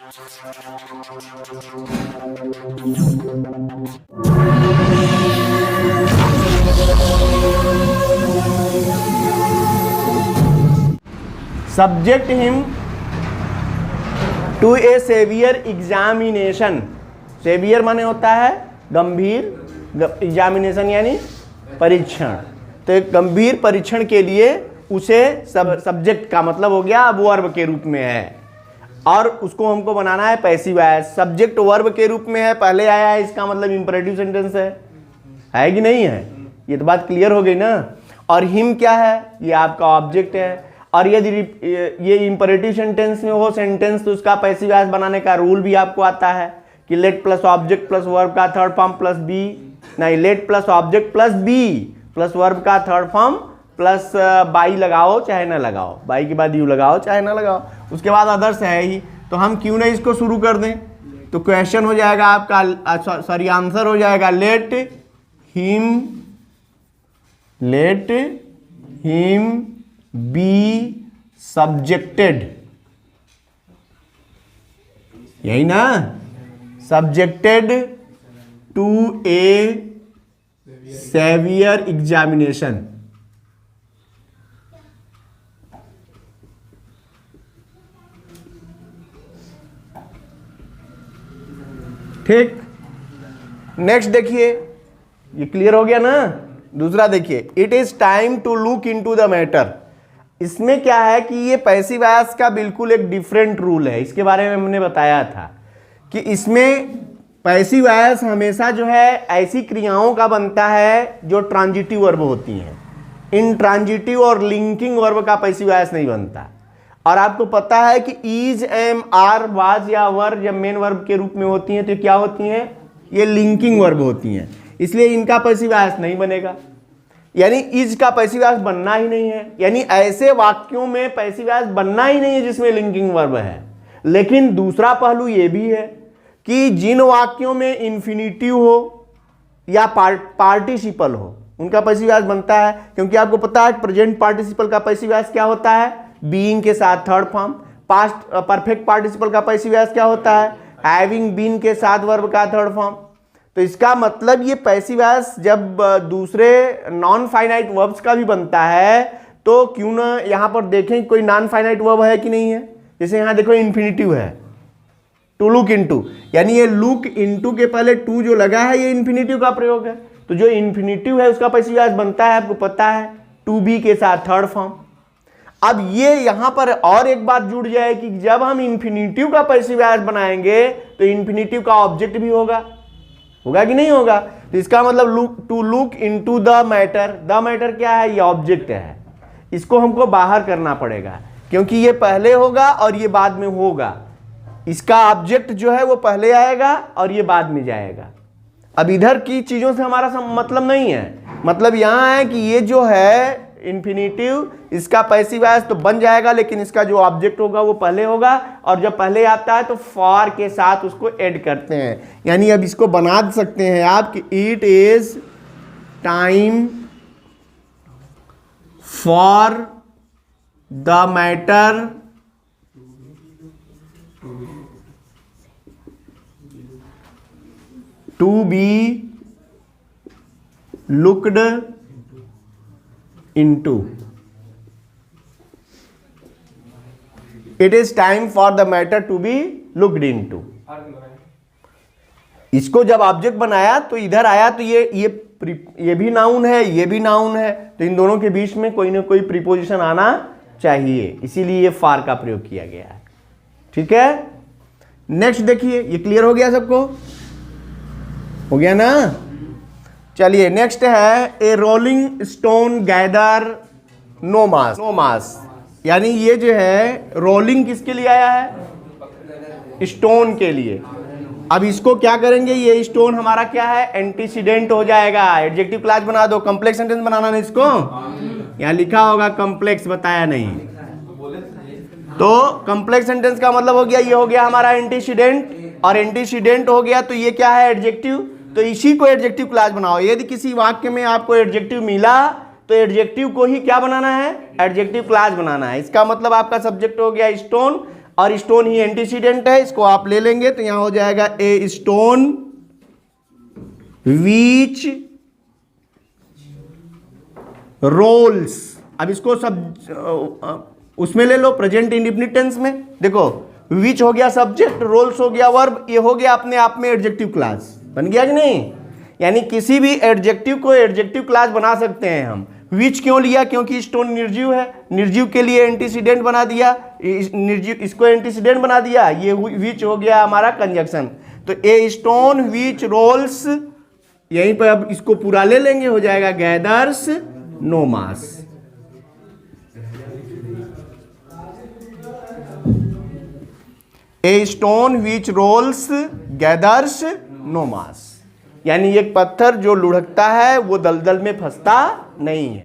Subject him to a severe examination. Severe माने होता है गंभीर, एग्जामिनेशन यानी परीक्षण। तो एक गंभीर परीक्षण के लिए उसे सब्जेक्ट का मतलब हो गया अब वर्ब के रूप में है, और उसको हमको बनाना है पैसिव वॉइस। सब्जेक्ट वर्ब के रूप में है, पहले आया है, इसका मतलब इंपरेटिव सेंटेंस है कि नहीं है? ये तो बात क्लियर हो गई ना। और हिम क्या है? ये आपका ऑब्जेक्ट है। और यदि ये इंपरेटिव सेंटेंस में हो सेंटेंस तो उसका पैसिव वॉइस बनाने का रूल भी आपको आता है कि let plus object plus verb का थर्ड फॉर्म प्लस बी, नहीं, let plus object plus be plus verb का थर्ड फॉर्म प्लस बाई लगाओ चाहे ना लगाओ, बाई के बाद यू लगाओ चाहे ना लगाओ, उसके बाद अदर्स है ही। तो हम क्यों ना इसको शुरू कर दें? तो क्वेश्चन हो जाएगा आपका, सॉरी आंसर हो जाएगा लेट हिम बी सब्जेक्टेड, यही ना, subjected to a severe examination. ठीक, नेक्स्ट देखिए, ये क्लियर हो गया ना। दूसरा देखिए, it is time to look into the matter. इसमें क्या है कि ये पैसिव वॉइस का बिल्कुल एक डिफरेंट रूल है, इसके बारे में हमने बताया था कि इसमें पैसिव वॉइस हमेशा जो है ऐसी क्रियाओं का बनता है जो ट्रांजिटिव वर्ब होती हैं। इंट्रांजिटिव और लिंकिंग वर्ब का पैसिव वॉइस नहीं बनता। और आपको पता है कि इज, एम, आर, वाज या वर जब मेन वर्ब के रूप में होती हैं तो क्या होती हैं? ये लिंकिंग वर्ब होती हैं, इसलिए इनका पैसिव वॉइस नहीं बनेगा। यानी इज का पैसिव वॉइस बनना ही नहीं है, यानी ऐसे वाक्यों में पैसिव वॉइस बनना ही नहीं है जिसमें लिंकिंग वर्ब है। लेकिन दूसरा पहलू ये भी है कि जिन वाक्यों में इन्फिनिटिव हो या पार्टिसिपल हो उनका पैसिव वॉइस बनता है, क्योंकि आपको पता है प्रेजेंट पार्टिसिपल का पैसिव वॉइस क्या होता है? बीइंग के साथ third form. Past perfect participle का पैसिव वॉइस क्या होता है? हैविंग बीन के साथ वर्ब का थर्ड फॉर्म। तो इसका मतलब ये पैसिव वॉइस जब दूसरे नॉन फाइनाइट वर्ब्स का भी बनता है तो क्यों ना यहां पर देखें कोई नॉन फाइनाइट वर्ब है कि नहीं है। जैसे यहां देखो इन्फिनिटिव है, टू लुक इनटू, यानी ये लुक इनटू के पहले टू जो लगा है ये इन्फिनिटिव का प्रयोग है। तो जो इन्फिनिटिव है उसका पैसिव वॉइस बनता है, आपको पता है, टू बी के साथ थर्ड फॉर्म। अब ये यहां पर और एक बात जुड़ जाए कि जब हम इन्फिनिटिव का पैसिव वॉइस बनाएंगे तो इन्फिनिटिव का ऑब्जेक्ट भी होगा कि नहीं होगा? तो इसका मतलब to look into the matter. The matter क्या है? ये ऑब्जेक्ट है, इसको हमको बाहर करना पड़ेगा क्योंकि ये पहले होगा और ये बाद में होगा। इसका ऑब्जेक्ट जो है वो पहले आएगा और ये बाद में जाएगा। अब इधर की चीजों से हमारा मतलब नहीं है, मतलब यहां है कि ये जो है इन्फिनिटिव, इसका पैसिव वॉइस तो बन जाएगा लेकिन इसका जो ऑब्जेक्ट होगा वो पहले होगा, और जब पहले आता है तो फॉर के साथ उसको ऐड करते हैं। यानी अब इसको बना सकते हैं आप कि it is time for the matter to be looked into. It is time for the matter to be looked into. इसको जब ऑब्जेक्ट बनाया तो इधर आया तो ये भी नाउन है, ये भी नाउन है, तो इन दोनों के बीच में कोई ना कोई प्रीपोजिशन आना चाहिए, इसीलिए ये फार का प्रयोग किया गया है। ठीक है, नेक्स्ट देखिए, ये क्लियर हो गया सबको? हो गया ना? चलिए नेक्स्ट है ए रोलिंग स्टोन गैदर नो मास। नो मास यानी ये जो है रोलिंग किसके लिए आया है? स्टोन के लिए। अब इसको क्या करेंगे? ये स्टोन हमारा क्या है? एंटीसीडेंट हो जाएगा। एडजेक्टिव क्लास बना दो। कॉम्प्लेक्स सेंटेंस बनाना नहीं इसको, यहाँ लिखा होगा कॉम्प्लेक्स, बताया नहीं। तो कॉम्प्लेक्स सेंटेंस का मतलब हो गया, ये हो गया हमारा एंटीसीडेंट, और एंटीसीडेंट हो गया तो ये क्या है? एडजेक्टिव। तो इसी को एडजेक्टिव क्लास बनाओ। यदि किसी वाक्य में आपको एडजेक्टिव मिला तो एडजेक्टिव को ही क्या बनाना है? एडजेक्टिव क्लास बनाना है। इसका मतलब आपका सब्जेक्ट हो गया स्टोन और स्टोन ही एंटीसीडेंट है, इसको आप ले लेंगे तो यहां हो जाएगा ए स्टोन विच रोल्स। अब इसको सब उसमें ले लो, प्रेजेंट इंडेफिनिट टेंस में। देखो विच हो गया सब्जेक्ट, रोल्स हो गया वर्ब, ये हो गया अपने आप में एडजेक्टिव क्लास। बन गया कि नहीं? यानी किसी भी एडजेक्टिव को एडजेक्टिव क्लास बना सकते हैं हम। विच क्यों लिया? क्योंकि स्टोन निर्जीव है, निर्जीव के लिए एंटीसीडेंट बना दिया, निर्जीव इसको एंटीसीडेंट बना दिया, ये विच हो गया हमारा कंजक्शन। तो ए स्टोन विच रोल्स, यहीं पर अब इसको पूरा ले लेंगे, हो जाएगा gathers no moss. A stone which rolls gathers no moss, यानी एक पत्थर जो लुढ़कता है वो दलदल में फंसता नहीं है।